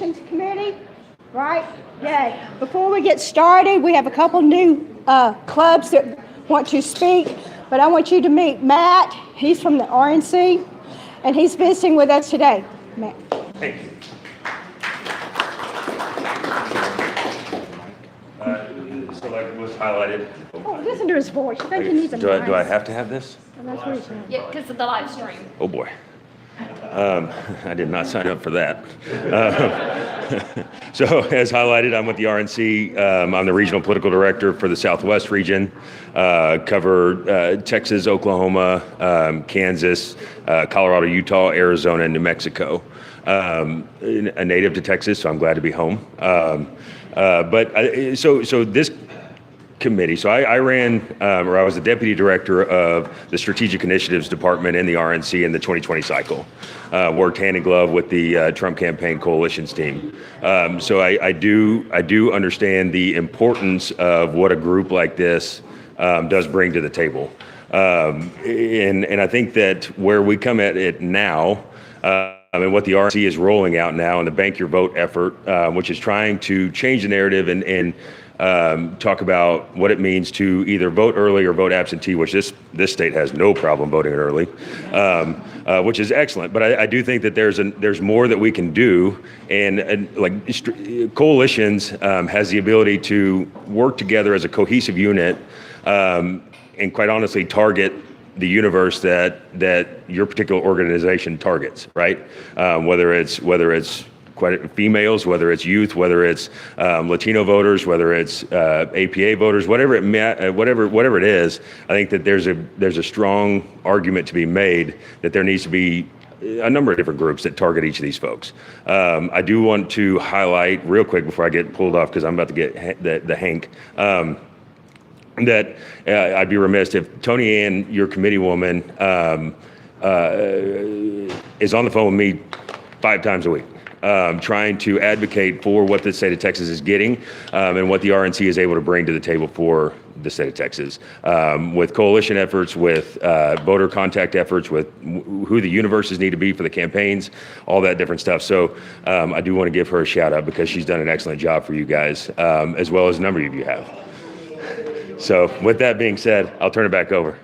Coalitions Committee, right? Yay. Before we get started, we have a couple new clubs that want to speak, but I want you to meet Matt. He's from the RNC, and he's visiting with us today. Matt. Thank you. So like was highlighted. Oh, listen to his voice. I think he needs a do I have to have this? Oh, that's what he's saying. Yeah, because of the live stream. Oh boy. I did not sign up for that. So as highlighted, I'm with the RNC. I'm the regional political director for the Southwest region. Cover Texas, Oklahoma, Kansas, Colorado, Utah, Arizona, and New Mexico. A native to Texas, so I'm glad to be home. So this committee. So I ran, or I was the deputy director of the Strategic Initiatives Department in the RNC in the 2020 cycle. Worked hand in glove with the Trump campaign coalitions team. So I do understand the importance of what a group like this does bring to the table. And I think that where we come at it now, and what the RNC is rolling out now in the Bank Your Vote effort, which is trying to change the narrative and talk about what it means to either vote early or vote absentee, which this state has no problem voting early, which is excellent. But I do think that there's more that we can do, and coalitions has the ability to work together as a cohesive unit, and quite honestly target the universe that your particular organization targets, right? Whether it's females, whether it's youth, whether it's Latino voters, whether it's APA voters, whatever it is, I think that there's a strong argument to be made that there needs to be a number of different groups that target each of these folks. I do want to highlight real quick before I get pulled off because I'm about to get the Hank. That I'd be remiss if Tony Ann, your committee woman, is on the phone with me 5 times a week. Trying to advocate for what the state of Texas is getting and what the RNC is able to bring to the table for the state of Texas, with coalition efforts, with voter contact efforts, with who the universes need to be for the campaigns, all that different stuff. So I do want to give her a shout out because she's done an excellent job for you guys, as well as a number of you have. So with that being said, I'll turn it back over.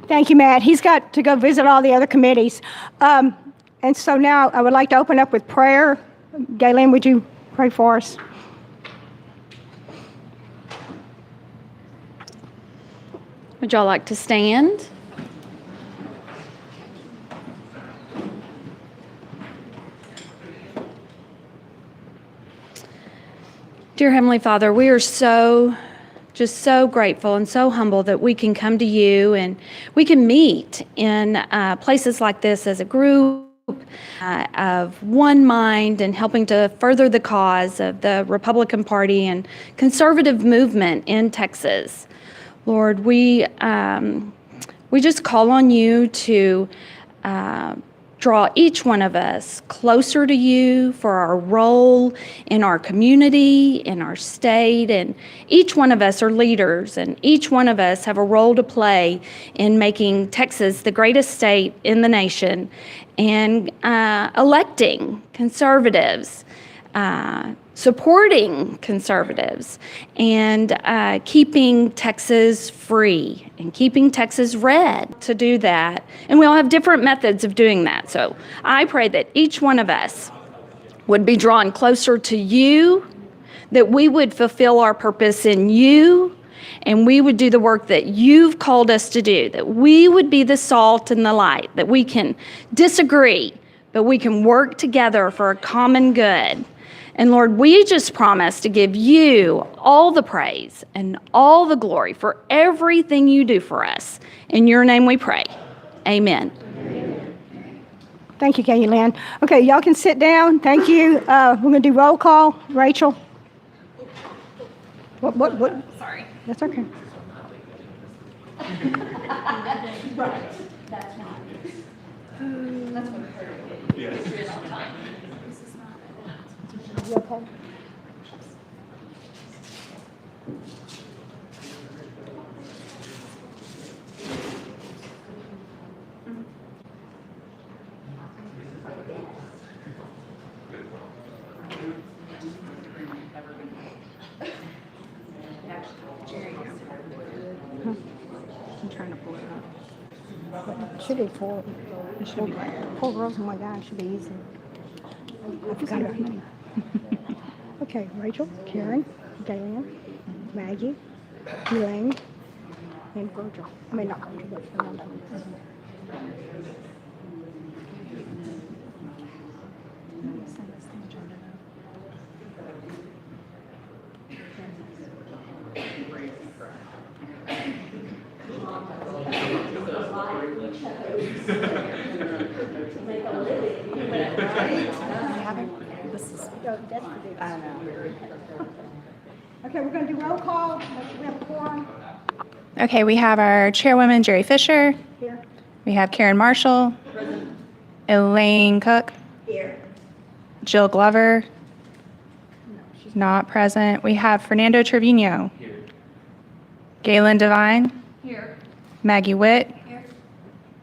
Thank you, Matt. He's got to go visit all the other committees. And so now I would like to open up with prayer. Galen, would you pray for us? Would y'all like to stand? Dear Heavenly Father, we are just so grateful and so humble that we can come to you and we can meet in places like this as a group of one mind and helping to further the cause of the Republican Party and conservative movement in Texas. Lord, we just call on you to draw each one of us closer to you for our role in our community, in our state, and each one of us are leaders, and each one of us have a role to play in making Texas the greatest state in the nation and electing conservatives, supporting conservatives, and keeping Texas free and keeping Texas red to do that. And we all have different methods of doing that. So I pray that each one of us would be drawn closer to you, that we would fulfill our purpose in you, and we would do the work that you've called us to do, that we would be the salt and the light, that we can disagree, but we can work together for a common good. And Lord, we just promise to give you all the praise and all the glory for everything you do for us. In your name we pray. Amen. Thank you, Kaylin. Okay, y'all can sit down. Thank you. We're going to do roll call. Rachel? What? Sorry. That's okay. Right. That's not. That's what hurt. Yes. You okay? trying to pull it up. Should be four. It should be right. Four girls and one guy should be easy. I forgot her name. Okay, Rachel, Karen, Galen, Maggie, Elaine, and Virgil. I mean, not Virgil, but Fernando. I know. Okay, we're going to do roll call. Make sure we have a quorum Okay, we have our chairwoman, Jerry Fisher. here. We have Karen Marshall. Elaine Cook. Here. Jill Glover. Not present. We have Fernando Trevino. Here. Galen Devine. Here. Maggie Witt. Here.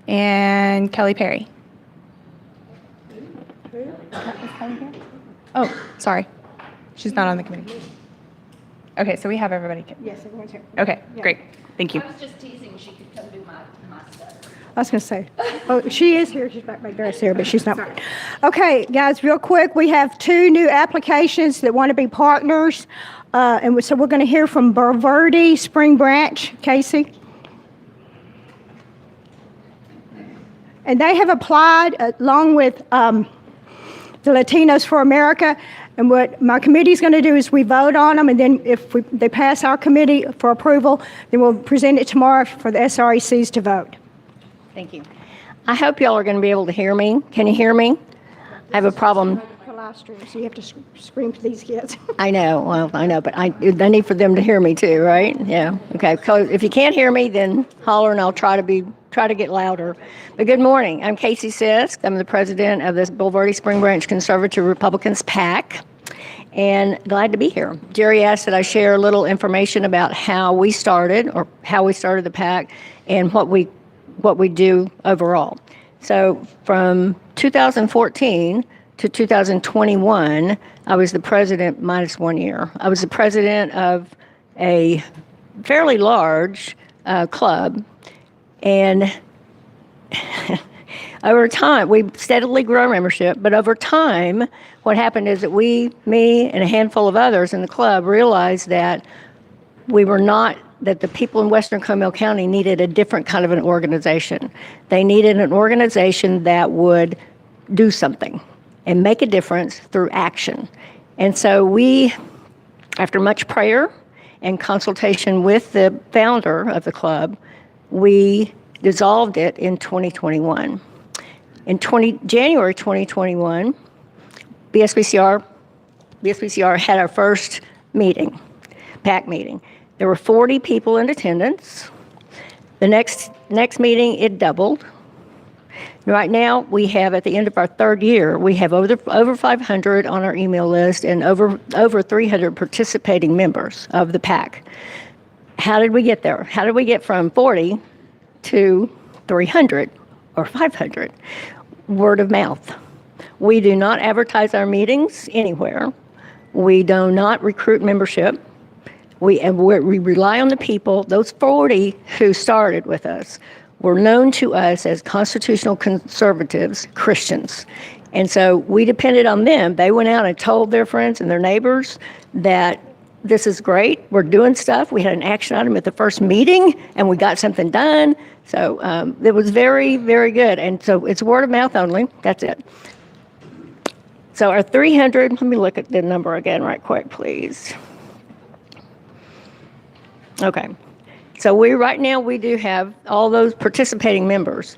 And Kelly Perry. Oh, sorry. She's not on the committee. Okay, so we have everybody. Yes, everyone's here. Okay, Yeah. great. Thank you. I was just teasing she could come do my stuff. I was going to say, oh, she is here. She's back there, Sarah, but she's not. Okay, guys, real quick, we have two new applications that want to be partners. So we're going to hear from Verde Spring Branch. Casey? And they have applied along with the Latinos for America. And what my committee is going to do is we vote on them, and then if they pass our committee for approval, then we'll present it tomorrow for the SRECs to vote. Thank you. I hope y'all are going to be able to hear me. Can you hear me? I have a problem. For live stream, so you have to scream for these kids. I know, but I need for them to hear me too, right? Yeah. Okay. So if you can't hear me, then holler, and I'll try to get louder. But good morning. I'm Casey Sisk. I'm the president of this Verde Spring Branch Conservative Republicans PAC, and glad to be here. Jerry asked that I share a little information about how we started the PAC and what we do overall. So from 2014 to 2021, I was the president minus 1 year. I was the president of a fairly large club, and over time, we steadily grew our membership, but over time, what happened is that me and a handful of others in the club realized that that the people in Western Comal County needed a different kind of an organization. They needed an organization that would do something and make a difference through action. And so we, after much prayer and consultation with the founder of the club, we dissolved it in 2021. In January 2021, BSBCR had our first meeting, PAC meeting. There were 40 people in attendance. The next meeting, it doubled. Right now, we have, at the end of our third year, we have over 500 on our email list and over 300 participating members of the PAC. How did we get there? How did we get from 40 to 300 or 500? Word of mouth. We do not advertise our meetings anywhere. We do not recruit membership. We rely on the people. Those 40 who started with us were known to us as constitutional conservatives, Christians. And so we depended on them. They went out and told their friends and their neighbors that this is great. We're doing stuff. We had an action item at the first meeting, and we got something done. So it was very, very good. And so it's word of mouth only. That's it. So our 300, let me look at the number again right quick, please. Okay. So right now we do have all those participating members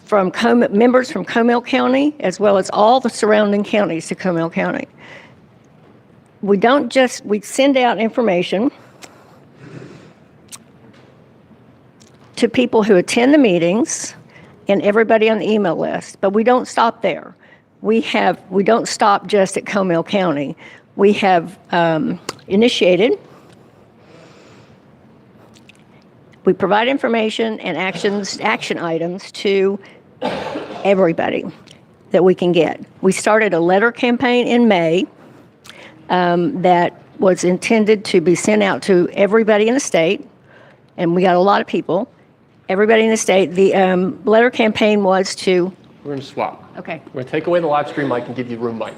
from Comal County, as well as all the surrounding counties to Comal County. We send out information to people who attend the meetings and everybody on the email list, but we don't stop there. We don't stop just at Comal County. We have initiated. We provide information and action items to everybody that we can get. We started a letter campaign in May that was intended to be sent out to everybody in the state, and we got a lot of people. everybody in the state. The letter campaign was to, We're going to swap. okay. We're going to take away the live stream mic and give you room mic.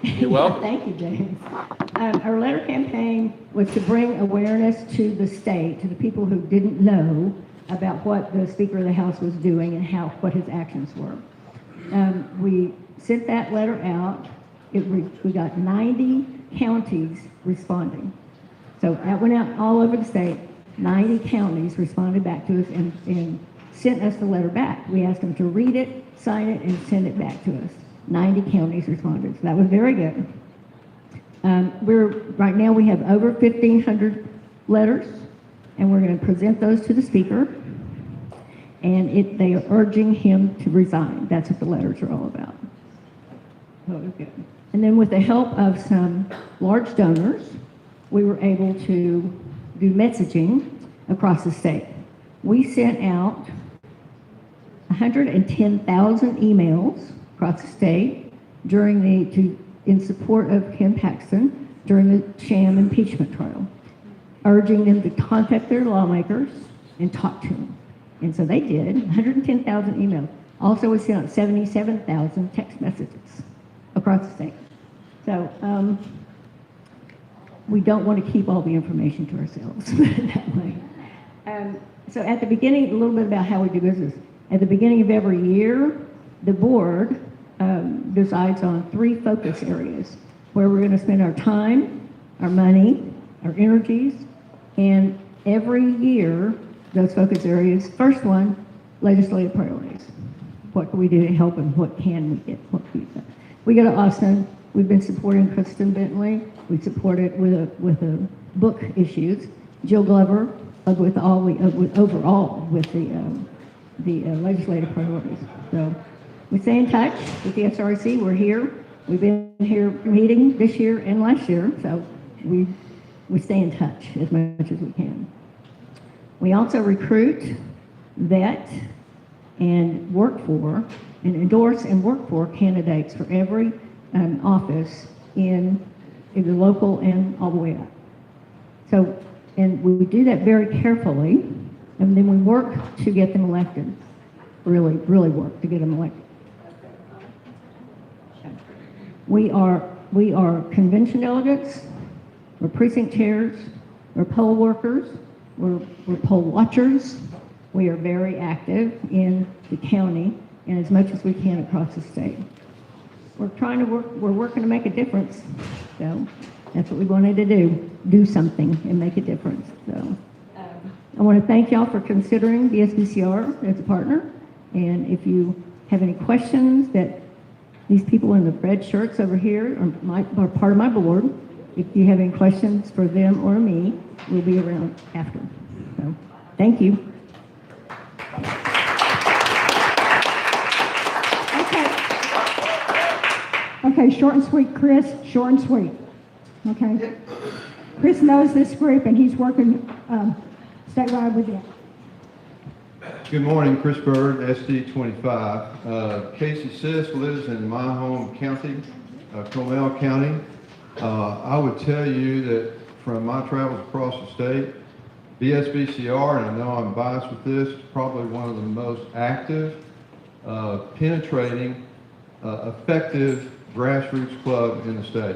You're welcome. Thank you, James. Our letter campaign was to bring awareness to the state, to the people who didn't know about what the Speaker of the House was doing and what his actions were. We sent that letter out. We got 90 counties responding. So that went out all over the state. 90 counties responded back to us and sent us the letter back. We asked them to read it, sign it, and send it back to us. 90 counties responded, so that was very good. Right now we have over 1,500 letters, and we're going to present those to the Speaker, and they are urging him to resign. That's what the letters are all about. So it was good. And then with the help of some large donors, we were able to do messaging across the state. We sent out 110,000 emails across the state in support of Ken Paxton during the sham impeachment trial, urging them to contact their lawmakers and talk to them. And so they did, 110,000 emails. Also, we sent out 77,000 text messages across the state. So we don't want to keep all the information to ourselves, put it that way. So at the beginning, a little bit about how we do business. At the beginning of every year, the board decides on 3 focus areas where we're going to spend our time, our money, our energies, and every year, those focus areas, first one, legislative priorities. What can we do to help and what can we get? We go to Austin. We've been supporting Kristen Bentley. We supported with the book issues. Jill Glover with overall with the legislative priorities. So we stay in touch with the SREC. We're here. We've been here meeting this year and last year. So we stay in touch as much as we can. We also recruit, vet, and work for, and endorse and work for candidates for every office in the local and all the way up. So, and we do that very carefully, and then we work to get them elected. Really, really work to get them elected. We are convention delegates, we're precinct chairs, we're poll workers, we're poll watchers. We are very active in the county and as much as we can across the state. We're working to make a difference. So that's what we wanted to do something and make a difference. So I want to thank y'all for considering the SBCR as a partner. And if you have any questions, that these people in the red shirts over here are part of my board. If you have any questions for them or me, we'll be around after. So thank you. Okay, short and sweet, Chris, short and sweet. Okay? Chris knows this group and he's working statewide with them. Good morning, Chris Bird, SD 25. Casey Sis lives in my home county, Comal County. I would tell you that from my travels across the state, BSBCR, and I know I'm biased with this, is probably one of the most active, penetrating, effective grassroots club in the state.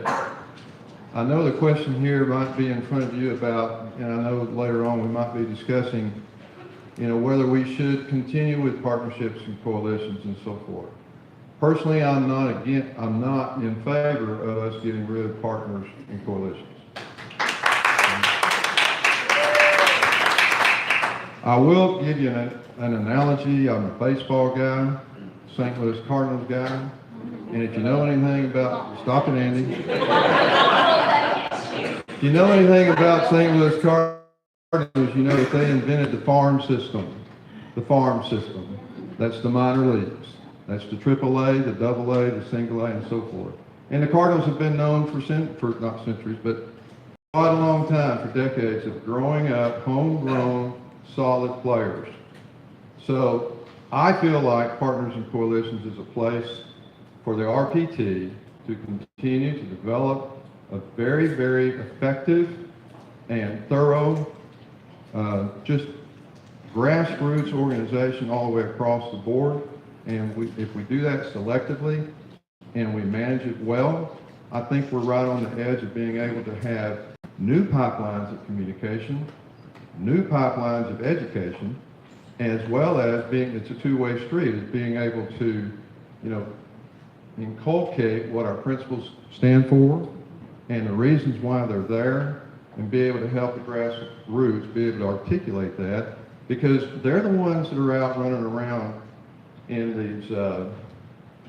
I know the question here might be in front of you about, and I know later on we might be discussing, whether we should continue with partnerships and coalitions and so forth. Personally, I'm not in favor of us getting rid of partners and coalitions. I will give you an analogy. I'm a baseball guy, St. Louis Cardinals guy, and if you know anything about, stop it, Andy. If you know anything about St. Louis Cardinals, you know that they invented the farm system. The farm system. That's the minor leagues. That's the AAA, the AA, the single A, and so forth. And the Cardinals have been known for not centuries, but quite a long time, for decades, of growing up homegrown, solid players. So I feel like partners and coalitions is a place for the RPT to continue to develop a very, very effective and thorough, just grassroots organization all the way across the board. And if we do that selectively and we manage it well, I think we're right on the edge of being able to have new pipelines of communication, new pipelines of education, as well as it's a two-way street, is being able to, inculcate what our principles stand for and the reasons why they're there, and be able to help the grassroots be able to articulate that, because they're the ones that are out running around in these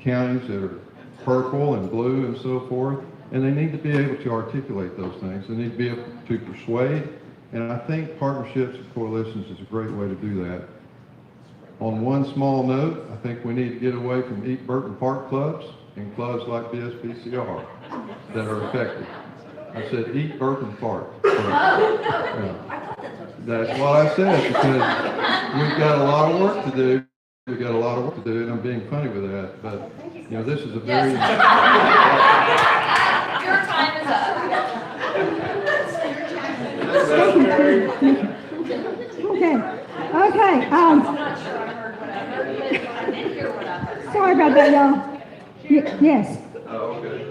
counties that are purple and blue and so forth, and they need to be able to articulate those things. They need to be able to persuade, and I think partnerships and coalitions is a great way to do that. On one small note, I think we need to get away from Eat Burton Park clubs and clubs like BSPCR that are effective. I said Eat Burton Park. Yeah. That's what I said, because we've got a lot of work to do. We've got a lot of work to do, and I'm being funny with that. But, this is a very... Your time is up. Okay, I'm not sure I heard what I heard, but I did hear what I heard. sorry about that, y'all. Yes. Oh, okay.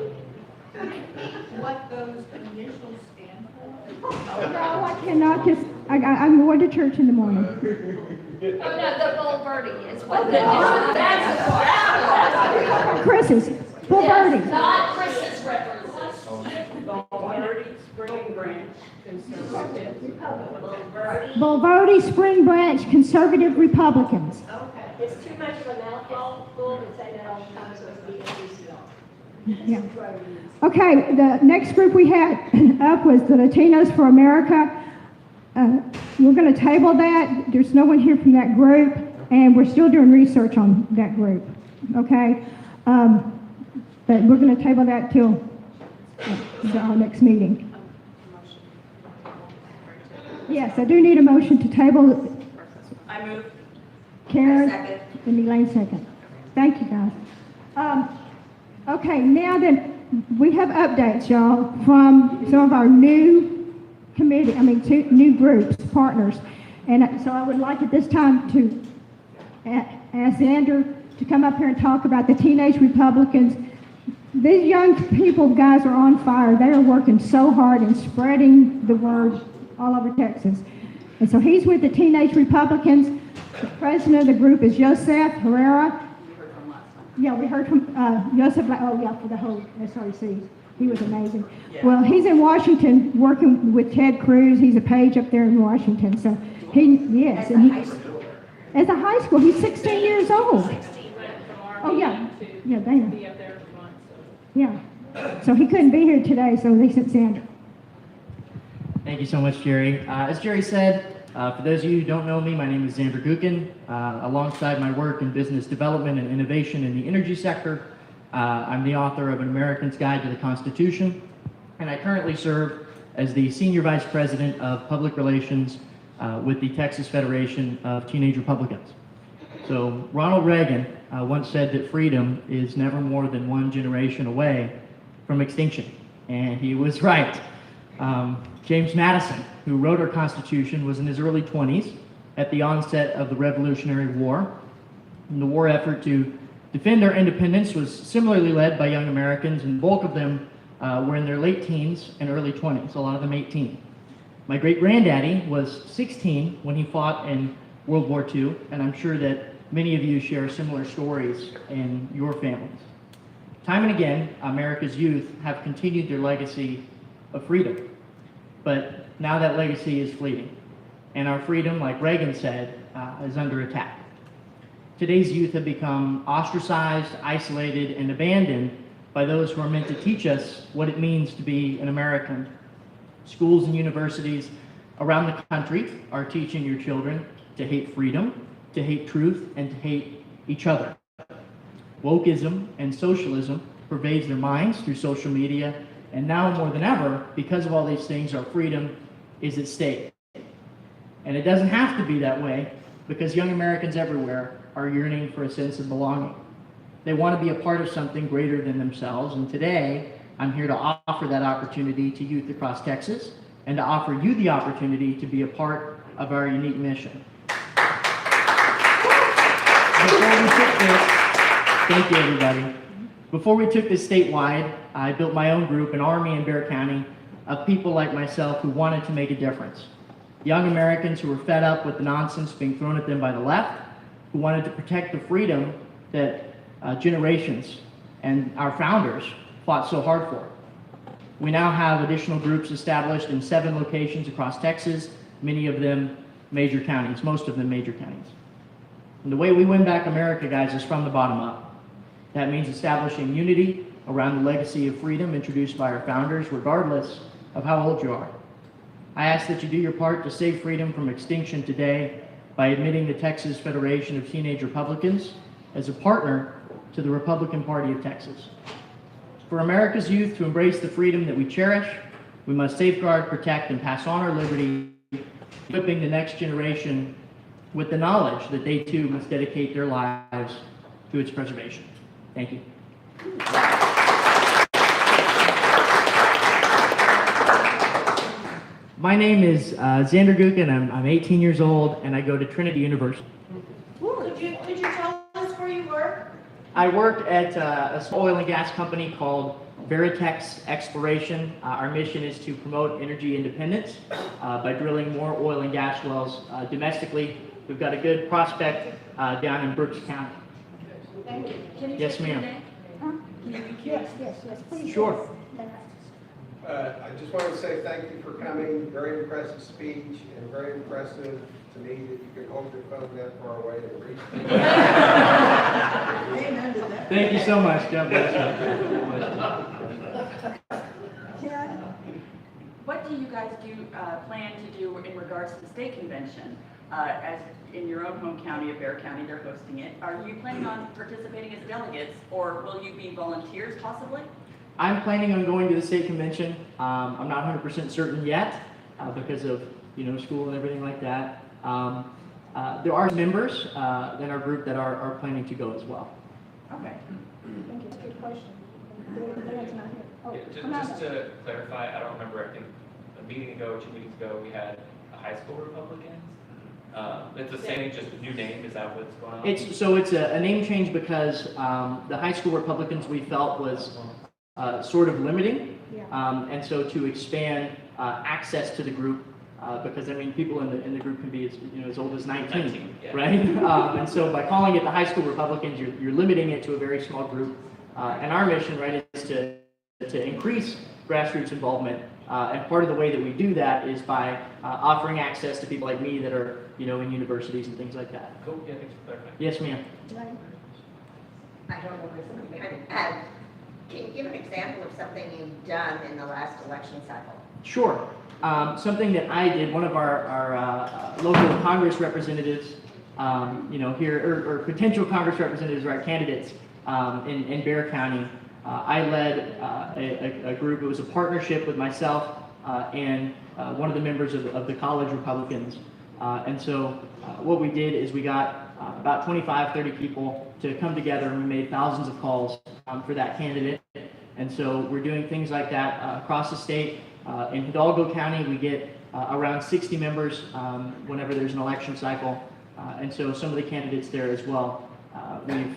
What those initials stand for? No, I cannot just, I'm going to church in the morning. Oh, no, the Bulverde is what the initials stand for. Chris's, Bulverde. Not Chris's references. Bulverde Spring Branch Conservative Republicans. It's too much of a mouthful to say that all the time, so it's BSPCR. Yeah. Okay, the next group we had up was the Latinos for America. We're going to table that. There's no one here from that group, and we're still doing research on that group. Okay, but we're going to table that till our next meeting. Yes, I do need a motion to table. I move. Karen Second. and Elaine second. Thank you, guys. Okay, now then, we have updates, y'all, from some of our new two new groups, partners. And so I would like at this time to ask Andrew to come up here and talk about the Teenage Republicans. These young people, guys, are on fire. They are working so hard and spreading the word all over Texas. And so he's with the Teenage Republicans. The president of the group is Joseph Herrera. Yeah, we heard from Joseph, for the whole SREC. He was amazing. Yeah. Well, he's in Washington working with Ted Cruz. He's a page up there in Washington. So as a high school, he's 16 years old. 16 went from our Oh, yeah. Yeah, they know. be up there every month, so. Yeah. So he couldn't be here today, so they sent Sandra. Thank you so much, Jerry. As Jerry said, for those of you who don't know me, my name is Xander Gukin. Alongside my work in business development and innovation in the energy sector, I'm the author of An American's Guide to the Constitution, and I currently serve as the Senior Vice President of Public Relations with the Texas Federation of Teenage Republicans. So Ronald Reagan once said that freedom is never more than one generation away from extinction, and he was right. James Madison, who wrote our Constitution, was in his early 20s at the onset of the Revolutionary War. And the war effort to defend our independence was similarly led by young Americans, and the bulk of them were in their late teens and early 20s, a lot of them 18. My great-granddaddy was 16 when he fought in World War II, and I'm sure that many of you share similar stories in your families. Time and again, America's youth have continued their legacy of freedom. But now that legacy is fleeting, and our freedom, like Reagan said, is under attack. Today's youth have become ostracized, isolated, and abandoned by those who are meant to teach us what it means to be an American. Schools and universities around the country are teaching your children to hate freedom, to hate truth, and to hate each other. Wokeism and socialism pervades their minds through social media. And now more than ever, because of all these things, our freedom is at stake. And it doesn't have to be that way, because young Americans everywhere are yearning for a sense of belonging. They want to be a part of something greater than themselves. And today, I'm here to offer that opportunity to youth across Texas and to offer you the opportunity to be a part of our unique mission. Before we took this, thank you everybody. Before we took this statewide, I built my own group, an army in Bexar County, of people like myself who wanted to make a difference. Young Americans who were fed up with the nonsense being thrown at them by the left, who wanted to protect the freedom that generations and our founders fought so hard for. We now have additional groups established in 7 locations across Texas, many of them major counties, most of them major counties. And the way we win back America, guys, is from the bottom up. That means establishing unity around the legacy of freedom introduced by our founders, regardless of how old you are. I ask that you do your part to save freedom from extinction today by admitting the Texas Federation of Teenage Republicans as a partner to the Republican Party of Texas. For America's youth to embrace the freedom that we cherish, we must safeguard, protect, and pass on our liberty, equipping the next generation with the knowledge that they too must dedicate their lives to its preservation. Thank you. My name is Xander Gukin. I'm 18 years old, and I go to Trinity University. Could you tell us where you work? I work at a small oil and gas company called Veritex Exploration. Our mission is to promote energy independence by drilling more oil and gas wells domestically. We've got a good prospect down in Brooks County. Thank you. Can you Yes, state your ma'am. name? Can you repeat? Yes, please. Sure. I just want to say thank you for coming. Very impressive speech, and very impressive to me that you could hold your phone that far away and reach me. Thank you so much. God bless you. What do you guys plan to do in regards to the state convention? As in your own home county of Bexar County, they're hosting it. Are you planning on participating as delegates, or will you be volunteers possibly? I'm planning on going to the state convention. I'm not 100% certain yet because of school and everything like that. There are members in our group that are planning to go as well. Okay. Thank you. That's a good question. Just to clarify, I don't remember, I think a meeting ago, 2 meetings ago, we had a high school Republicans. It's the same, just a new name, is that what's going on? It's a name change because the high school Republicans we felt was sort of limiting. And so to expand access to the group, because I mean, people in the group can be as old as 19 yeah. right? And so by calling it the high school Republicans, you're limiting it to a very small group. And our mission, right, is to increase grassroots involvement. And part of the way that we do that is by offering access to people like me that are, in universities and things like that. Cool, yeah, thanks for clarifying. Yes, ma'am. I don't know this. Can you give an example of something you've done in the last election cycle? Sure. Something that I did, one of our local Congress representatives, here, or potential Congress representatives, right, candidates in Bexar County, I led a group. It was a partnership with myself and one of the members of the college Republicans. And so what we did is we got about 25, 30 people to come together, and we made thousands of calls for that candidate. And so we're doing things like that across the state. In Hidalgo County, we get around 60 members whenever there's an election cycle. And so some of the candidates there as well, we've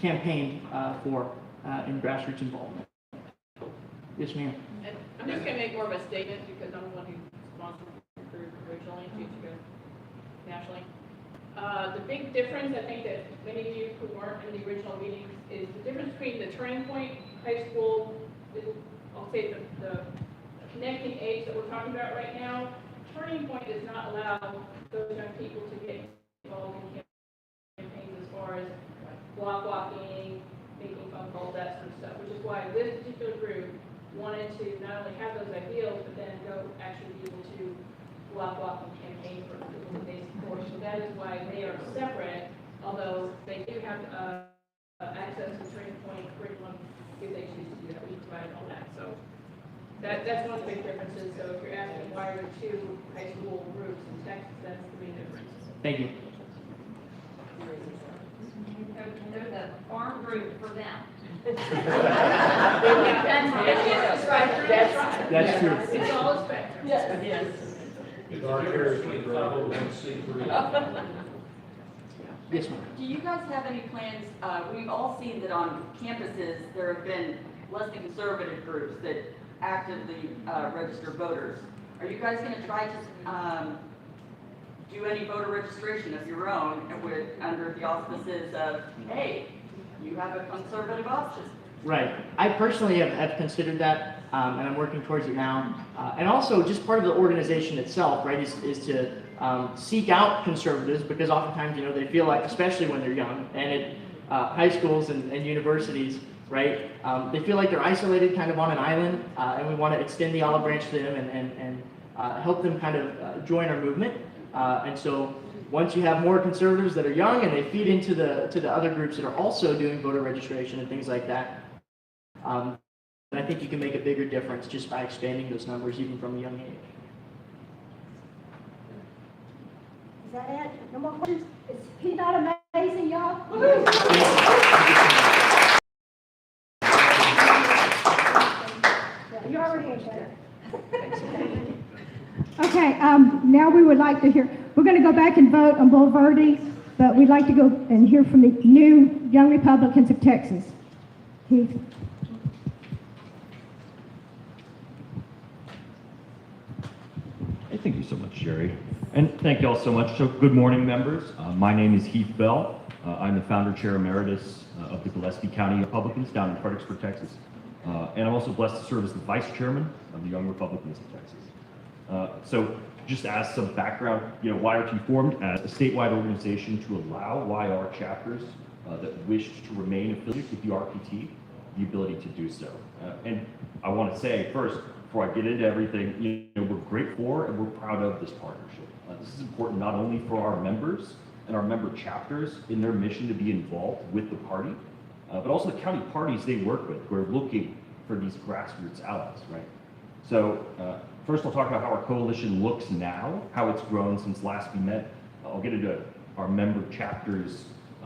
campaigned for in grassroots involvement. Yes, ma'am. And I'm just going to make more of a statement because I'm the one who sponsored the group originally to go nationally. The big difference, I think, that many of you who weren't in the original meetings is the difference between the Turning Point High School, I'll say the connecting age that we're talking about right now. Turning Point does not allow those young people to get involved in campaigns as far as block walking, making phone calls, that sort of stuff, which is why this particular group wanted to not only have those ideals, but then go actually be able to block walk and campaign for the people that they support. So that is why they are separate, although they do have access to Turning Point curriculum if they choose to do that. We provide all that. So that's one of the big differences. So if you're asking why are there two high school groups in Texas, that's the main difference. Thank you. They're the farm group for them. That's true. It's all a spectrum. Yes. Yes, ma'am. Do you guys have any plans, we've all seen that on campuses, there have been less than conservative groups that actively register voters. Are you guys gonna try to do any voter registration of your own under the auspices of, hey, you have a conservative option? Right. I personally have considered that, and I'm working towards it now. And also, just part of the organization itself, right, is to seek out conservatives, because oftentimes, they feel like, especially when they're young, and at high schools and universities, right, they feel like they're isolated kind of on an island, and we want to extend the olive branch to them and help them kind of join our movement. And so once you have more conservatives that are young and they feed into the other groups that are also doing voter registration and things like that, I think you can make a bigger difference just by expanding those numbers even from a young age. Is that it? No more questions? Is he not amazing, y'all? You already answered. Okay, now we would like to hear, we're going to go back and vote on Bull Verde, but we'd like to go and hear from the new Young Republicans of Texas. Heath. Hey, thank you so much, Jerry. And thank you all so much. So good morning, members. My name is Heath Bell. I'm the founder, chair emeritus of the Gillespie County Republicans down in Fredericksburg, Texas. And I'm also blessed to serve as the vice chairman of the Young Republicans of Texas. So just as some background, YRT formed as a statewide organization to allow YR chapters that wished to remain affiliated with the RPT the ability to do so. And I want to say first, before I get into everything, we're grateful for and we're proud of this partnership. This is important not only for our members and our member chapters in their mission to be involved with the party, but also the county parties they work with who are looking for these grassroots allies, right? So first I'll talk about how our coalition looks now, how it's grown since last we met. I'll get into our member chapters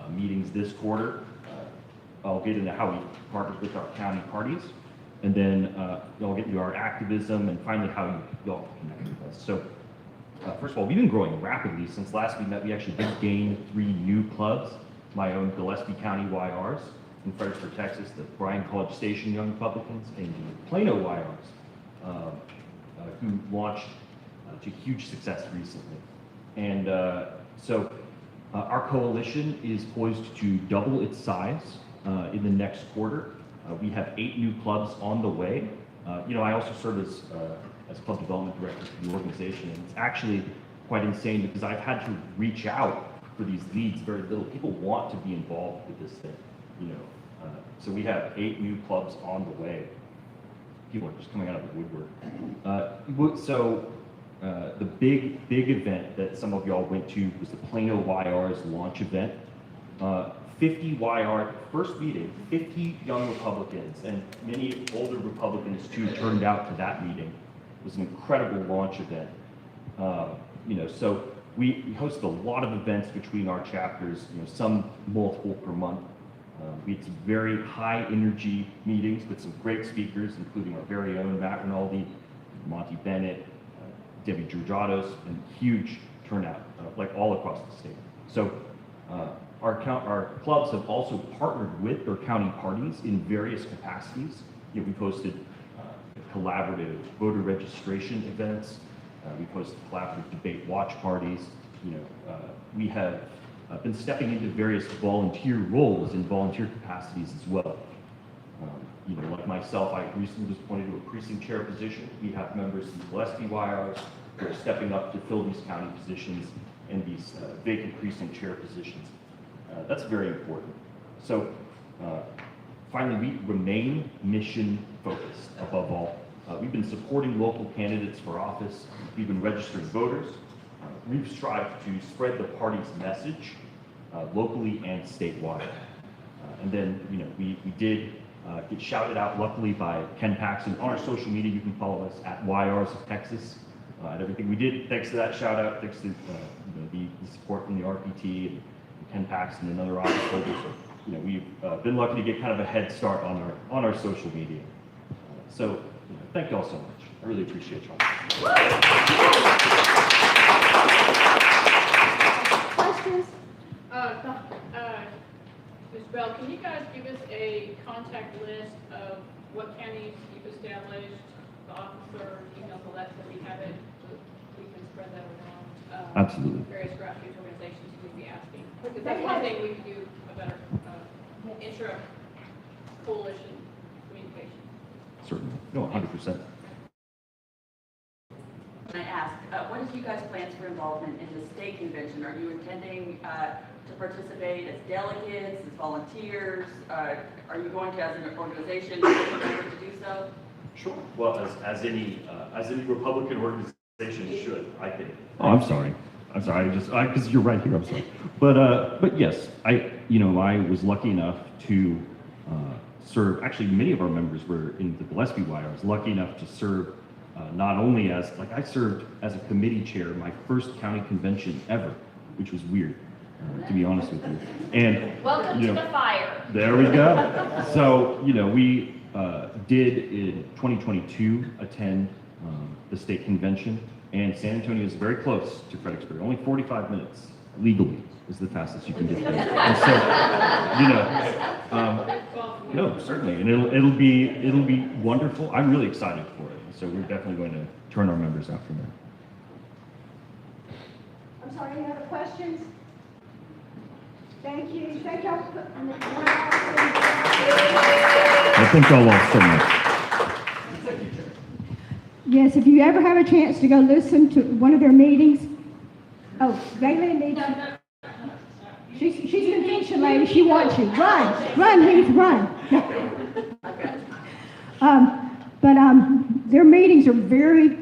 meetings this quarter. I'll get into how we partner with our county parties. And then I'll get into our activism and finally how y'all connect with us. So first of all, we've been growing rapidly. Since last we met, we actually did gain 3 new clubs. My own Gillespie County YRs in Fredericksburg, Texas, the Bryan College Station Young Republicans, and the Plano YRs, who launched to huge success recently. And so our coalition is poised to double its size in the next quarter. We have 8 new clubs on the way. I also serve as club development director for the organization, and it's actually quite insane because I've had to reach out for these leads very little. People want to be involved with this thing, so we have 8 new clubs on the way. People are just coming out of the woodwork. The big event that some of y'all went to was the Plano YR's launch event. 50 YR, first meeting, 50 young Republicans and many older Republicans too turned out to that meeting. It was an incredible launch event. So we hosted a lot of events between our chapters, some multiple per month. We had some very high energy meetings with some great speakers, including our very own Matt Rinaldi, Monty Bennett, Debbie Georgiados, and huge turnout, like all across the state. So our clubs have also partnered with their county parties in various capacities. We've hosted collaborative voter registration events. We've hosted collaborative debate watch parties. We have been stepping into various volunteer roles in volunteer capacities as well. Like myself, I recently was appointed to a precinct chair position. We have members in the Gillespie YRs who are stepping up to fill these county positions and these vacant precinct chair positions. That's very important. So finally, we remain mission focused above all. We've been supporting local candidates for office. We've been registering voters. We've strived to spread the party's message locally and statewide. And then, we did get shouted out, luckily, by Ken Paxton. On our social media, you can follow us at YRs of Texas and everything. We did, thanks to that shout out, thanks to the support from the RPT and Ken Paxton and other office holders. we've been lucky to get kind of a head start on our social media. So thank you all so much. I really appreciate y'all. Questions? Ms. Bell, can you guys give us a contact list of what counties you've established, the officer, email, all that, so we have it, so we can spread that around? Absolutely. Various grassroots organizations who would be asking. Because that's one thing we can do a better intra-coalition communication. Certainly. No, 100%. Can I ask, what is you guys' plans for involvement in the state convention? Are you intending to participate as delegates, as volunteers? Are you going to, as an organization, to do so? Sure. Well, as any Republican organization should, I think. Oh, I'm sorry. Because you're right here. I'm sorry. But yes, I was lucky enough to serve. Actually, many of our members were in the Gillespie Y. I was lucky enough to serve not only I served as a committee chair my first county convention ever, which was weird, to be honest with you. And Welcome to the fire. There we go. So we did in 2022 attend the state convention, and San Antonio is very close to Fredericksburg. Only 45 minutes legally is the fastest you can get there. And so no, certainly, and it'll be wonderful. I'm really excited for it. So we're definitely going to turn our members out from there. I'm sorry, any other questions? Thank you. Thank y'all. I thank y'all all so much. Yes, if you ever have a chance to go listen to one of their meetings, Gaylene needs you. She's an convention lady. She wants you. Run, Heath, run. Their meetings are very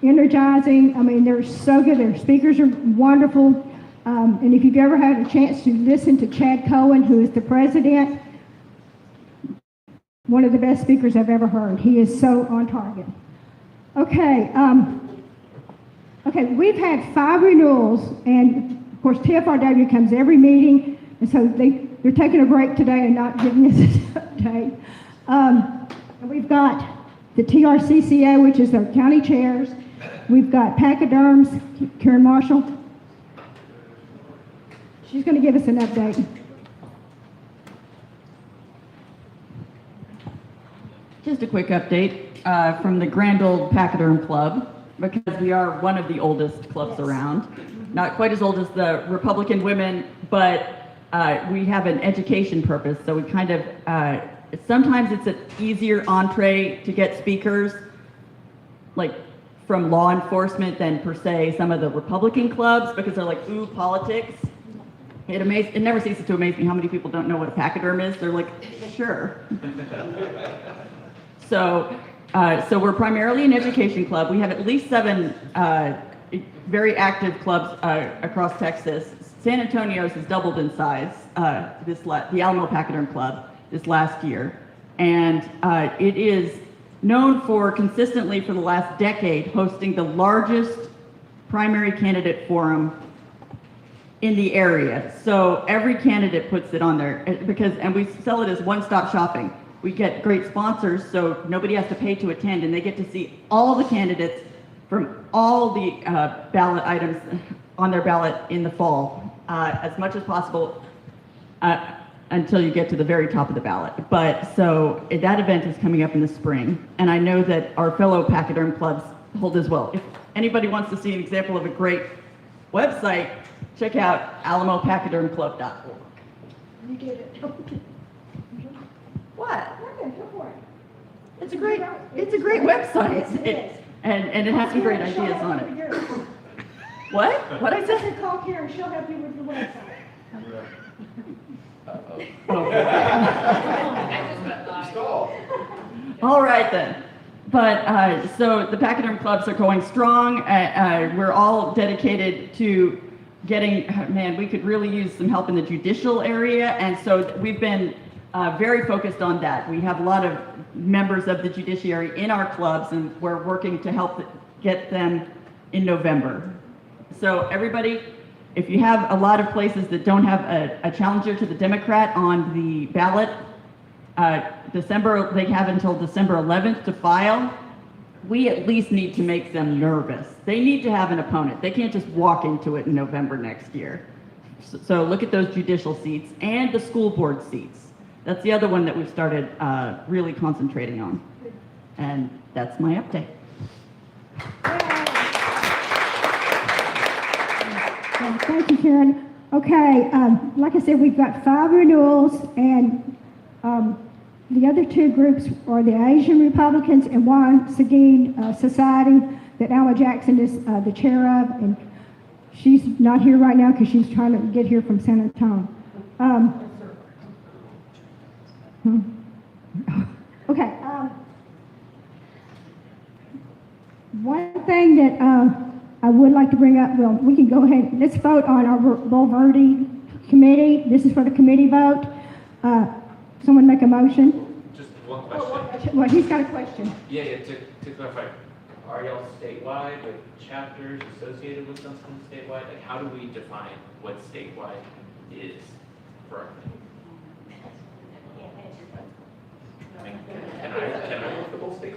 energizing. I mean, they're so good. Their speakers are wonderful. And if you've ever had a chance to listen to Chad Cohen, who is the president, one of the best speakers I've ever heard. He is so on target. Okay, we've had 5 renewals, and of course TFRW comes every meeting, and so they're taking a break today and not giving us an update. And we've got the TRCCA, which is their county chairs. We've got pachyderms, Karen Marshall. She's going to give us an update. Just a quick update from the Grand Old Pachyderm Club, because we are one of the oldest clubs around. Not quite as old as the Republican women, but we have an education purpose. So we kind of, sometimes it's an easier entree to get speakers, like from law enforcement than per se some of the Republican clubs, because they're like, ooh, politics. It never ceases to amaze me how many people don't know what a pachyderm is. They're like, sure. So we're primarily an education club. We have at least 7 very active clubs across Texas. San Antonio's has doubled in size, the Alamo Pachyderm Club this last year. And it is known for consistently for the last decade hosting the largest primary candidate forum in the area. So every candidate puts it on there and we sell it as one-stop shopping. We get great sponsors, so nobody has to pay to attend, and they get to see all the candidates from all the ballot items on their ballot in the fall, as much as possible until you get to the very top of the ballot. But so that event is coming up in the spring, and I know that our fellow pachyderm clubs hold as well. If anybody wants to see an example of a great website, check out alamopachydermclub.org. You get it. What? Okay, go for it. It's a great website. And it has some great ideas on it. What? What I said? Call Karen, she'll help you with your website. All right then. But so the pachyderm clubs are going strong. We're all dedicated to getting, man, we could really use some help in the judicial area. And so we've been very focused on that. We have a lot of members of the judiciary in our clubs, and we're working to help get them in November. So everybody, if you have a lot of places that don't have a challenger to the Democrat on the ballot, they have until December 11th to file. We at least need to make them nervous. They need to have an opponent. They can't just walk into it in November next year. So look at those judicial seats and the school board seats. That's the other one that we've started really concentrating on. And that's my update. Thank you, Karen. Okay, like I said, we've got 5 renewals, and the other 2 groups are the Asian Republicans and Juan Seguin Society that Alma Jackson is the chair of, and she's not here right now because she's trying to get here from San Antonio. Okay. One thing that I would like to bring up, well, we can go ahead, let's vote on our Bulverde committee. This is for the committee vote. Someone make a motion. Just one question. Well, he's got a question. Yeah, to clarify, are y'all statewide with chapters associated with something statewide? Like, how do we define what statewide is for our thing? I mean, can I look the whole state?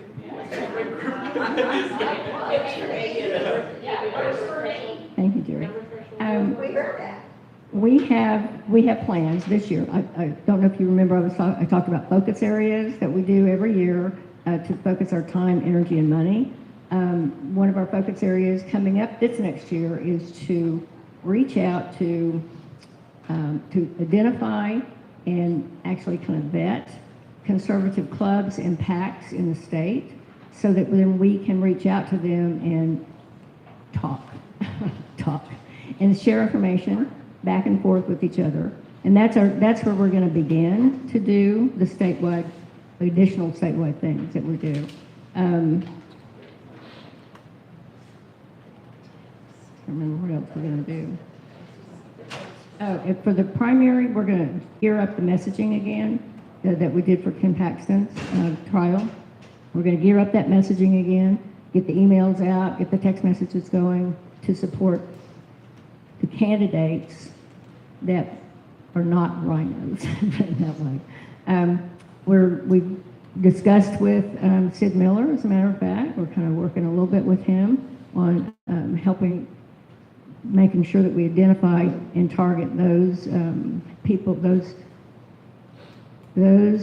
Thank you, Jerry. We heard that. We have plans this year. I don't know if you remember, I talked about focus areas that we do every year to focus our time, energy, and money. One of our focus areas coming up this next year is to reach out to identify and actually kind of vet conservative clubs and PACs in the state, so that then we can reach out to them and talk and share information back and forth with each other. And that's where we're going to begin to do the additional statewide things that we do. I don't remember what else we're going to do. Oh, for the primary, we're going to gear up the messaging again that we did for Ken Paxton's trial. We're going to gear up that messaging again, get the emails out, get the text messages going to support the candidates that are not rhinos, that way. We've discussed with Sid Miller, as a matter of fact. We're kind of working a little bit with him on making sure that we identify and target those people, those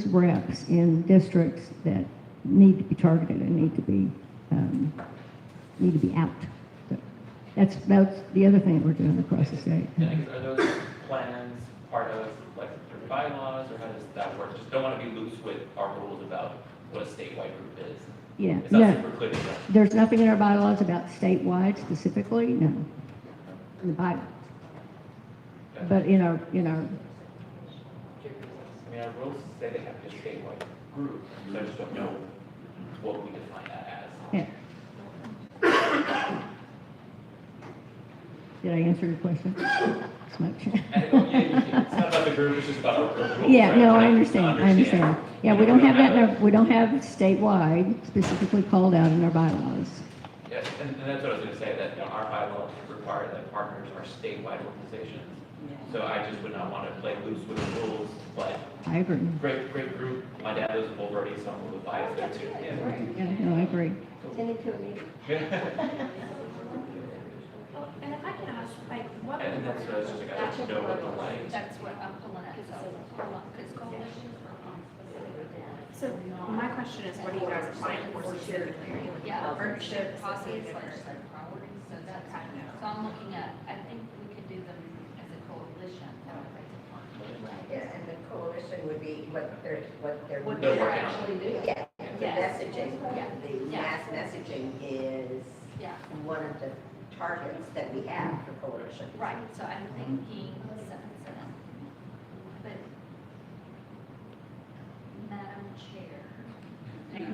reps in districts that need to be targeted and need to be out. So that's the other thing that we're doing across the state. Are those plans part of like your bylaws, or how does that work? Just don't want to be loose with our rules about what a statewide group is. Yeah, It's not super clear. there's nothing in our bylaws about statewide specifically, no, in the bylaws. Okay. But in our I mean, our rules say they have to be a statewide group, so I just don't know what we define that as. yeah. Did I answer your question? Smoke. It's not about the group, it's just about our rules. Yeah, right? no, I Like, understand, I understand. Yeah, we don't have that, we don't have statewide specifically called out in our bylaws. Yeah, and that's what I was going to say, that our bylaws require that partners are statewide organizations. So I just would not want to play loose with the rules, but I agree. great group. My dad was a Bulverde, so I'm a little biased there too. Yeah, no, I agree. Attending to a meeting. And if I can ask, like, what? And that's what I was just like, I don't know what the like. That's what I'm pulling at, so my question is, what are you guys applying for specifically? Yeah, partnership, policies, so that's, so I'm looking at, I think we could do them as a coalition. Yeah, and the coalition would be what they're What they're actually doing. Yeah, the Yeah. messaging, the Yeah. mass messaging is Yeah. one of the targets that we have for coalition. Right, so I'm thinking, but Madam Chair. I'm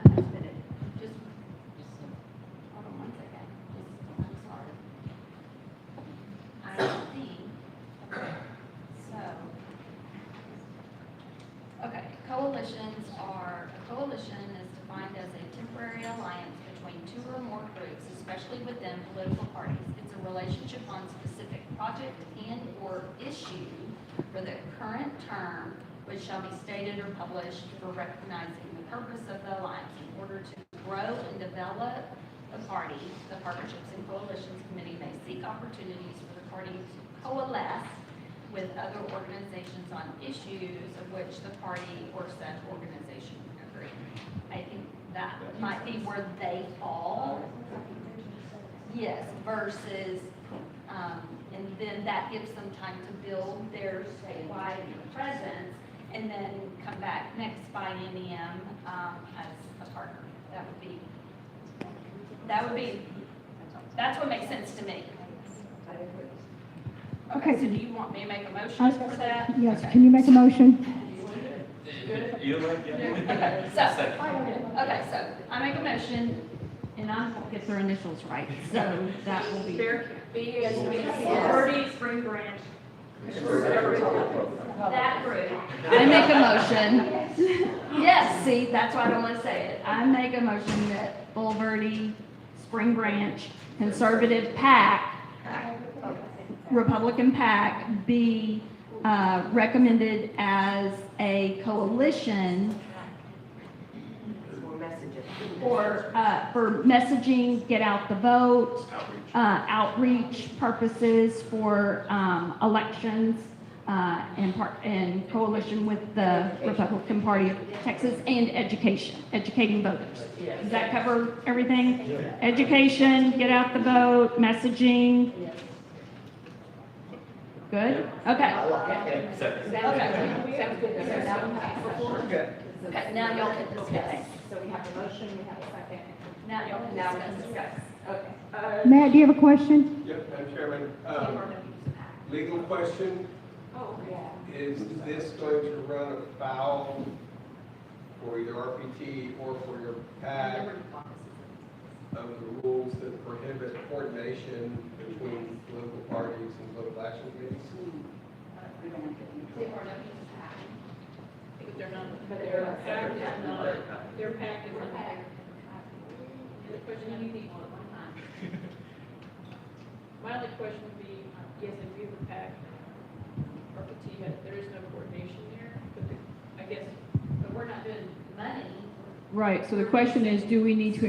gonna spit it, just, hold on one second, I'm sorry. I think, okay, a coalition is defined as a temporary alliance between two or more groups, especially within within political parties. It's a relationship on specific project and/or issue for the current term, which shall be stated or published for recognizing the purpose of the alliance. In order to grow and develop the party, the Partnerships and Coalitions Committee may seek opportunities for the party to coalesce with other organizations on issues of which the party or said organization agree. I think that might be where they fall. Yes, versus, and then that gives them time to build their statewide presence and then come back next biennium as a partner. That's what makes sense to me. Okay, so do you want me to make a motion for that? Yes, Okay. can you make a motion? You like, Okay, so I make a motion, and I won't get their initials right, so that will be. Birdie, Spring Branch. That group. I make a motion. Yes, see, that's why I don't want to say it. I make a motion that Bulverde, Spring Branch, Conservative PAC, Republican PAC be recommended as a coalition for messaging, get out the vote, outreach purposes for elections, and coalition with the Republican Party of Texas, and educating voters. Does that cover everything? Education, get out the vote, messaging. Good? Okay. Okay, now y'all can discuss. So we have a motion, we have a second. Now y'all can discuss. Okay. Matt, do you have a question? Yep, Madam Chairman. Legal question. Oh, yeah. Is this going to run afoul for your RPT or for your PAC of the rules that prohibit coordination between political parties and political action committees? Because they're not, but their PAC is not, their PAC is not. The question, anything on one time. My only question would be, yes, if we have a PAC, or PT, there is no coordination there, but I guess, but we're not doing money. Right, so the question is, do we need to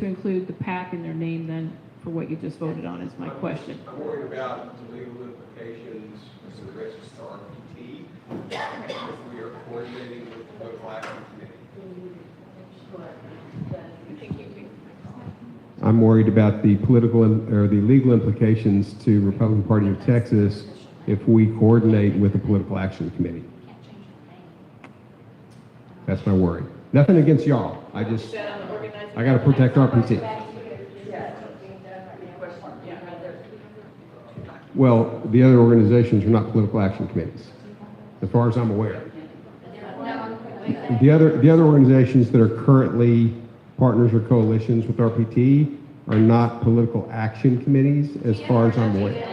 include the PAC in their name then for what you just voted on is my question. I'm worried about the legal implications for the rest of the RPT if we are coordinating with the political action committee. I'm worried about the political or the legal implications to Republican Party of Texas if we coordinate with the political action committee. That's my worry. Nothing against y'all. I got to protect RPT. Well, the other organizations are not political action committees, as far as I'm aware. The other organizations that are currently partners or coalitions with RPT are not political action committees, as far as I'm aware.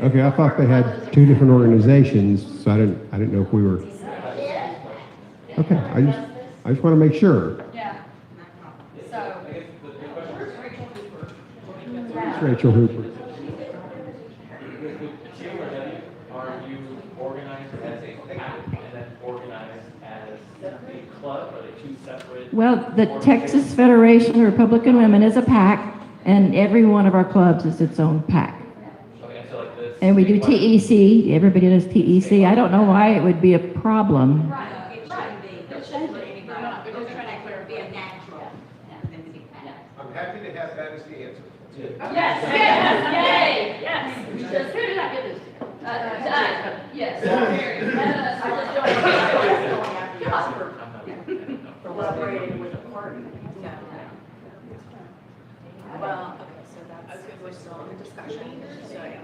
Okay, I thought they had two different organizations, so I didn't know if we were. Okay, I just want to make sure. Yeah. So. It's Rachel Hooper. Are you organized as a PAC and then organized as a club? Are they two separate? Well, the Texas Federation of Republican Women is a PAC, and every one of our clubs is its own PAC. Okay, so like this. And we do TEC, everybody does TEC. I don't know why it would be a problem. I'm happy to have that as the answer. Yes, yay, yes. Who did I give this to? Yes. Collaborating with the party. Well, okay, so that's, we're still in discussion, so yeah.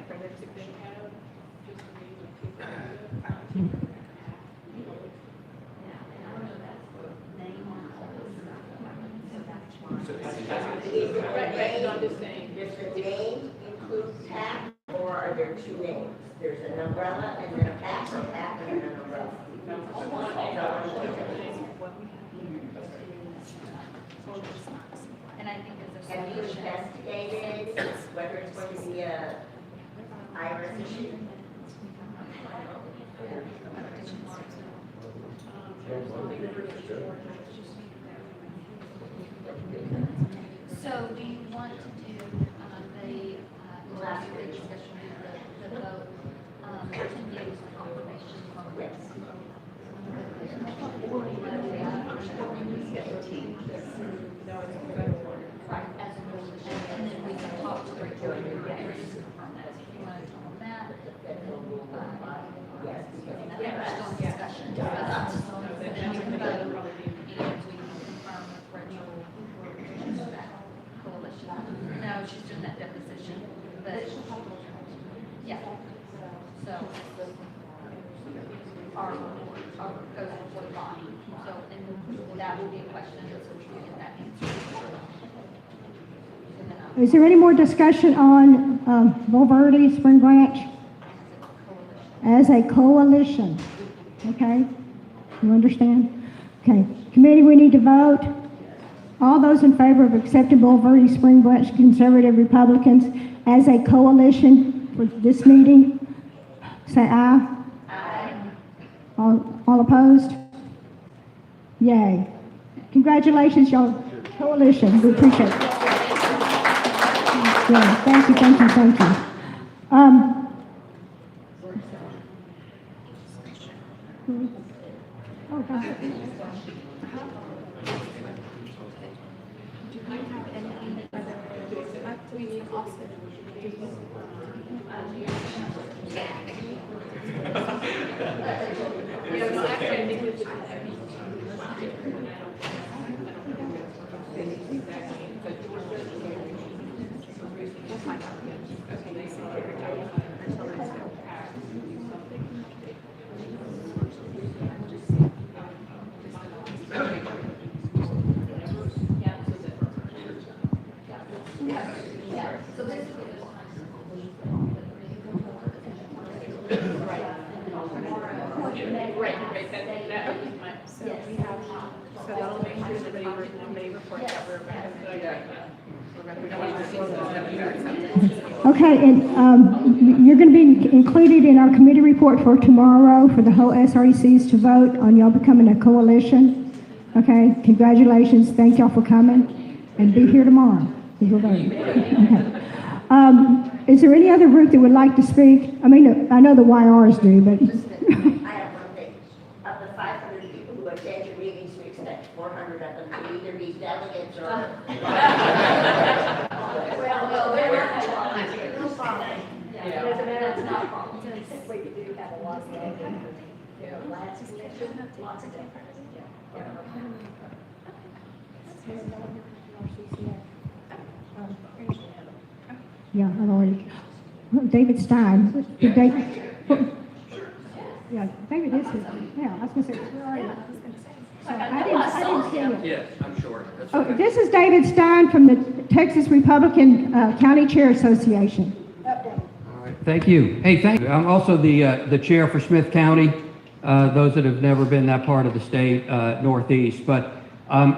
Does the name include PAC, or are there two names? There's an umbrella and then a PAC, and an umbrella. Have you investigated whether it's going to be a iris issue? So do you want to do the last discussion, the vote, 10 days confirmation from yes. Right, as a resolution, and then we can talk to the recording confirm that. If you want to tell them that, yes, still in discussion. And then you can vote, and we can confirm with Rachel that coalition. No, she's doing that deposition, but, yeah. So, our goes before the body, so, and that will be a question, so we can get that answered. Is there any more discussion on Bulverde, Spring Branch? As a coalition, okay? You understand? Okay, committee, we need to vote. All those in favor of accepting Bulverde, Spring Branch Conservative Republicans as a coalition for this meeting, say aye. Aye. All opposed? Yay. Congratulations, y'all, coalition, we appreciate it. Yeah, thank you, thank you, thank you. Oh, God. Okay, and you're going to be included in our committee report for tomorrow for the whole SRECs to vote on y'all becoming a coalition. Okay, congratulations. Thank y'all for coming, and be here tomorrow. Okay. Is there any other group that would like to speak? I mean, I know the YRs do, but I have one thing. Of the 500 people who attend your meetings, we expect 400 of them to either be delegates or... Well, they're not no problem. Yeah, doesn't matter, it's not a problem. We do have a lot of lots of different. yeah, I've already. David Stein. Yeah, David is here. Yeah, I was going to say, where are you? I didn't see you. Yes, I'm sure. That's Oh, okay. this is David Stein from the Texas Republican County Chair Association. All right, thank you. Hey, thank you. I'm also the chair for Smith County, those that have never been that part of the state, Northeast. But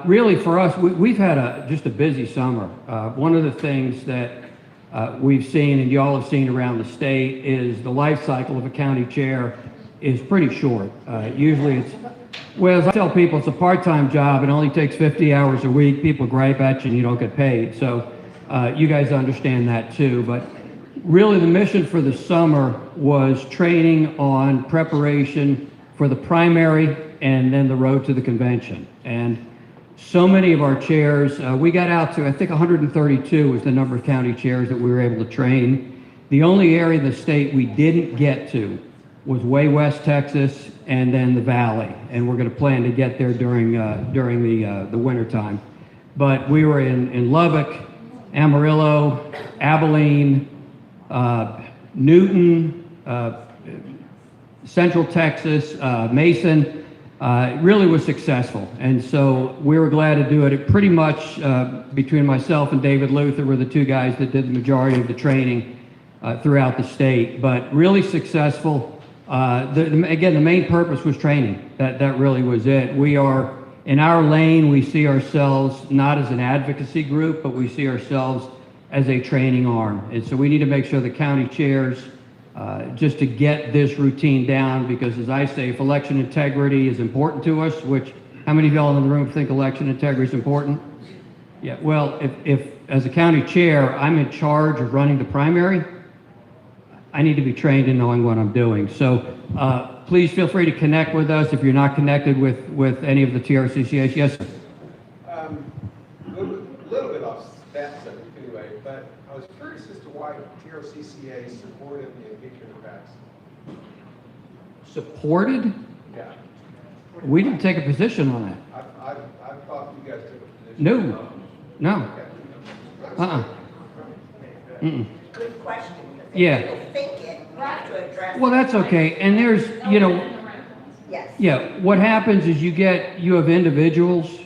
really for us, we've had just a busy summer. One of the things that we've seen and y'all have seen around the state is the life cycle of a county chair is pretty short. Usually it's, well, as I tell people, it's a part-time job. It only takes 50 hours a week. People gripe at you and you don't get paid. So you guys understand that too. But really the mission for the summer was training on preparation for the primary and then the road to the convention. And so many of our chairs, we got out to, I think 132 was the number of county chairs that we were able to train. The only area of the state we didn't get to was way west Texas and then the Valley. And we're going to plan to get there during the winter time. But we were in Lubbock, Amarillo, Abilene, Newton, Central Texas, Mason. It really was successful. And so we were glad to do it. It pretty much, between myself and David Luther, were the two guys that did the majority of the training throughout the state. But really successful. Again, the main purpose was training. That really was it. We are in our lane, we see ourselves not as an advocacy group, but we see ourselves as a training arm. And so we need to make sure the county chairs, just to get this routine down, because as I say, if election integrity is important to us, which, how many of y'all in the room think election integrity is important? Yeah, well, if as a county chair, I'm in charge of running the primary, I need to be trained in knowing what I'm doing. So please feel free to connect with us if you're not connected with any of the TRCCAs. Yes, sir. A little bit off that subject anyway, but I was curious as to why TRCCA supported the impeachment of Paxton. Supported? Yeah. We didn't take a position on that. I thought you guys took a position. No. Uh-uh. Mm-mm. Good question. Yeah. If you think it, you have to address it. Well, that's okay. And there's, you know, Yes. yeah, what happens is you have individuals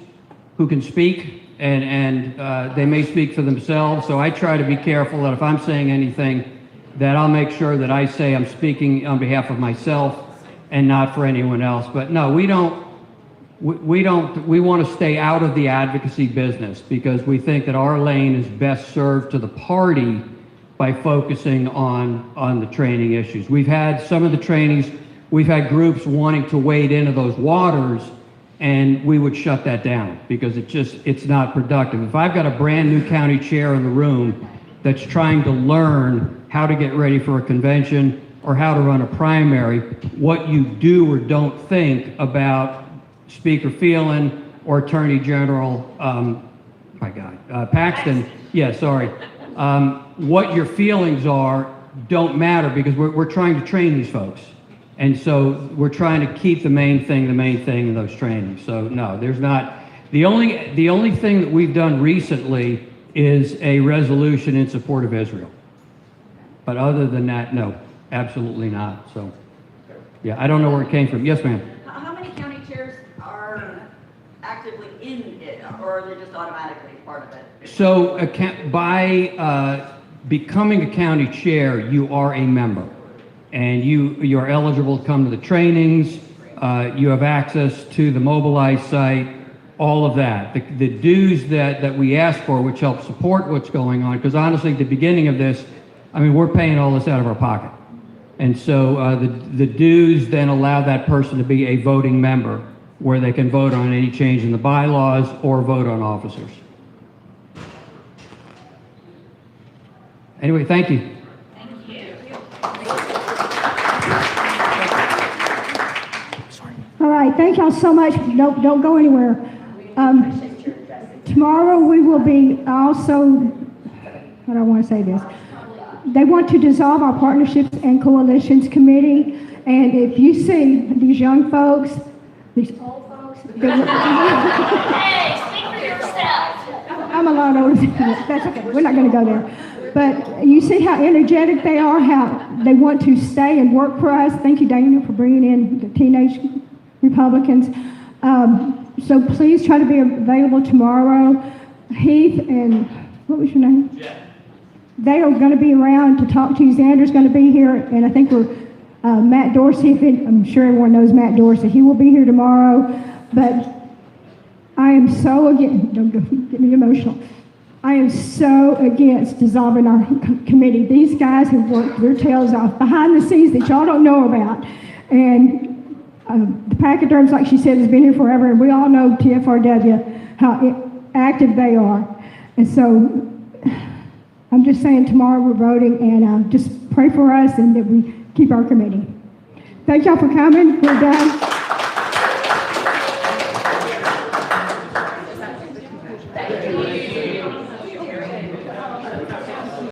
who can speak and they may speak for themselves. So I try to be careful that if I'm saying anything, that I'll make sure that I say I'm speaking on behalf of myself and not for anyone else. But no, we want to stay out of the advocacy business because we think that our lane is best served to the party by focusing on the training issues. We've had some of the trainings, we've had groups wanting to wade into those waters, and we would shut that down because it's not productive. If I've got a brand new county chair in the room that's trying to learn how to get ready for a convention or how to run a primary, what you do or don't think about Speaker Phelan or Attorney General, Paxton, yeah, sorry. What your feelings are don't matter because we're trying to train these folks. And so we're trying to keep the main thing in those trainings. So no, there's not, the only thing that we've done recently is a resolution in support of Israel. But other than that, no, absolutely not. So yeah, I don't know where it came from. Yes, ma'am. How many county chairs are actively in it, or are they just automatically part of it? So by becoming a county chair, you are a member. And you are eligible to come to the trainings, you have access to the Mobilize site, all of that. The dues that we ask for, which help support what's going on, because honestly, at the beginning of this, I mean, we're paying all this out of our pocket. And so the dues then allow that person to be a voting member, where they can vote on any change in the bylaws or vote on officers. Anyway, thank you. All right, thank y'all so much. Don't go anywhere. Tomorrow we will be also, how do I want to say this? They want to dissolve our partnerships and coalitions committee. And if you see these young folks, these old folks. Hey, speak for yourself. I'm a lot older than that. That's okay. We're not going to go there. But you see how energetic they are, how they want to stay and work for us. Thank you, Dana, for bringing in the teenage Republicans. So please try to be available tomorrow. Heath and, what was your name? Jeff. They are going to be around to talk to you. Xander's going to be here, and I think we're, Matt Dorsey, I'm sure everyone knows Matt Dorsey. He will be here tomorrow, but I am so against, don't get me emotional. I am so against dissolving our committee. These guys have worked their tails off behind the scenes that y'all don't know about. And the pachyderms, like she said, has been here forever, and we all know TFRW, how active they are. And so I'm just saying tomorrow we're voting, and just pray for us and that we keep our committee. Thank y'all for coming. We're done.